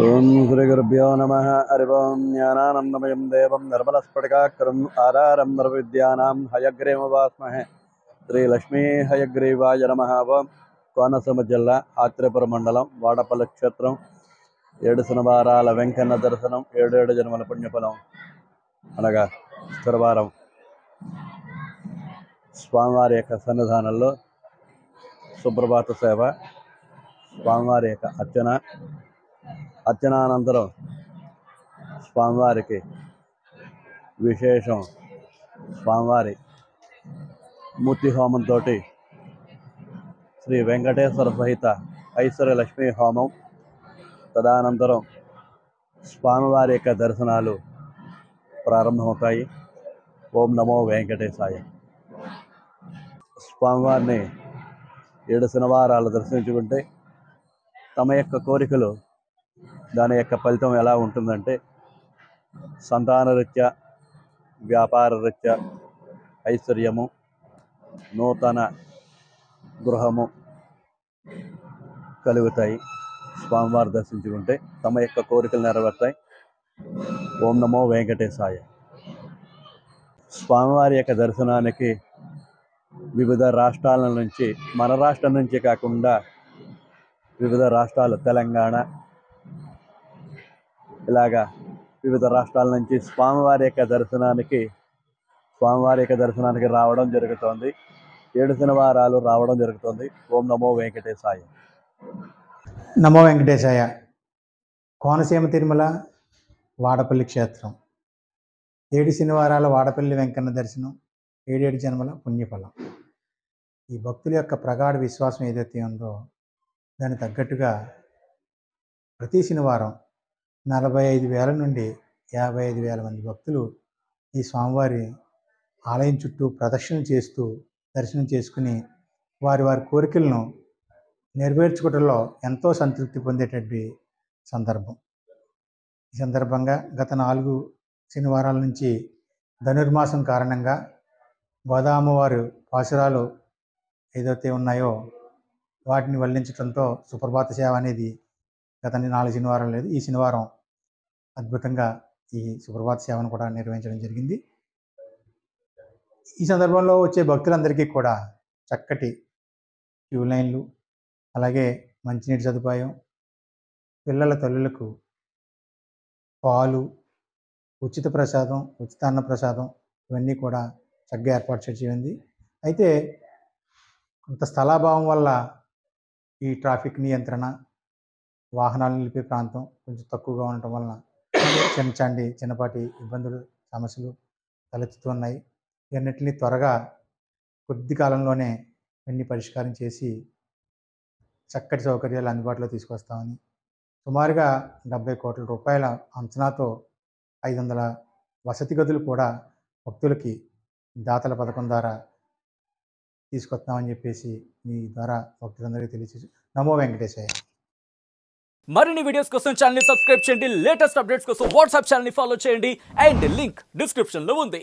ఓం శ్రీ గురుభ్యో నమః. హరి ఓం. జ్ఞానానందమయం దేవం నిర్మలస్ఫటికాకరం ఆధారం సర్వవిద్యానాం హయగ్రీవముపాస్మహే. శ్రీ లక్ష్మీ హయగ్రీవాయ నమః. ఓం. కోనసీమ జిల్లా ఆత్రేయపురం మండలం వాడపల్లి క్షేత్రం 7 శనివారాల వెంకన్న దర్శనం 7 జన్మల పుణ్యఫలం అనగా శుక్రవారం స్వామివారి యొక్క సన్నిధానంలో సుప్రభాత సేవ, స్వామివారి యొక్క అర్చనానంతరం స్వామివారికి విశేషం స్వామివారి మూర్తి హోమంతో శ్రీ వెంకటేశ్వర సహిత ఐశ్వర్యలక్ష్మీ హోమం, తదనంతరం స్వామివారి యొక్క దర్శనాలు ప్రారంభమవుతాయి. ఓం నమో వెంకటేశాయ. స్వామివారిని 7 శనివారాలు దర్శించుకుంటే తమ యొక్క కోరికలు, దాని యొక్క ఫలితం ఎలా ఉంటుందంటే సంతానరీత్యా, వ్యాపార రీత్యా ఐశ్వర్యము, నూతన గృహము కలుగుతాయి. స్వామివారి దర్శించుకుంటే తమ యొక్క కోరికలు నెరవేరుతాయి. ఓం నమో వెంకటేశాయ. స్వామివారి యొక్క దర్శనానికి వివిధ రాష్ట్రాల నుంచి, మన రాష్ట్రం నుంచి కాకుండా వివిధ రాష్ట్రాలు, తెలంగాణ ఇలాగా వివిధ రాష్ట్రాల నుంచి స్వామివారి యొక్క దర్శనానికి రావడం జరుగుతోంది. 7 శనివారాలు రావడం జరుగుతుంది. ఓం నమో వెంకటేశాయ. నమో వెంకటేశాయ. కోనసీమ తిరుమల వాడపల్లి క్షేత్రం 7 శనివారాల వాడపల్లి వెంకన్న దర్శనం 7 జన్మల పుణ్యఫలం. ఈ భక్తుల యొక్క ప్రగాఢ విశ్వాసం ఏదైతే ఉందో దానికి తగ్గట్టుగా ప్రతి శనివారం 45,000 నుండి 55,000 మంది భక్తులు ఈ స్వామివారి ఆలయం చుట్టూ ప్రదక్షిణ చేస్తూ దర్శనం చేసుకుని వారి కోరికలను నెరవేర్చుకోవడంలో ఎంతో సంతృప్తి పొందేటటువంటి సందర్భం. ఈ సందర్భంగా గత 4 శనివారాల నుంచి ధనుర్మాసం కారణంగా గోదామ్మవారి పాశురాలు ఏదైతే ఉన్నాయో వాటిని వల్లించడంతో సుప్రభాత సేవ అనేది గత 4 శనివారాలు లేదు. ఈ శనివారం అద్భుతంగా ఈ సుప్రభాత సేవను కూడా నిర్వహించడం జరిగింది. ఈ సందర్భంలో వచ్చే భక్తులందరికీ కూడా చక్కటి క్యూ లైన్లు, అలాగే మంచినీటి సదుపాయం, పిల్లల తల్లులకు పాలు, ఉచిత ప్రసాదం, ఉచిత అన్న ప్రసాదం ఇవన్నీ కూడా చక్కగా ఏర్పాటు చేయింది. అయితే కొంత స్థలాభావం వల్ల ఈ ట్రాఫిక్ నియంత్రణ, వాహనాలు నిలిపే ప్రాంతం కొంచెం తక్కువగా ఉండటం వలన చిన్నపాటి ఇబ్బందులు, సమస్యలు తలెత్తుతూ ఉన్నాయి. ఇవన్నిటిని త్వరగా కొద్ది కాలంలోనే అన్ని పరిష్కారం చేసి చక్కటి సౌకర్యాలు అందుబాటులో తీసుకొస్తామని, సుమారుగా 70 కోట్ల రూపాయల అంచనాతో 500 వసతి గదులు కూడా భక్తులకి దాతల పథకం ద్వారా తీసుకొస్తామని చెప్పేసి మీ ద్వారా భక్తులందరికీ తెలియజేసి నమో వెంకటేశాయ. మరిన్ని వీడియోస్ కోసం ఛానల్ ని సబ్స్క్రైబ్ చేయండి. లేటెస్ట్ అప్డేట్స్ కోసం వాట్సాప్ ఛానల్ ని ఫాలో చేయండి. అండ్ లింక్ డిస్క్రిప్షన్ లో ఉంది.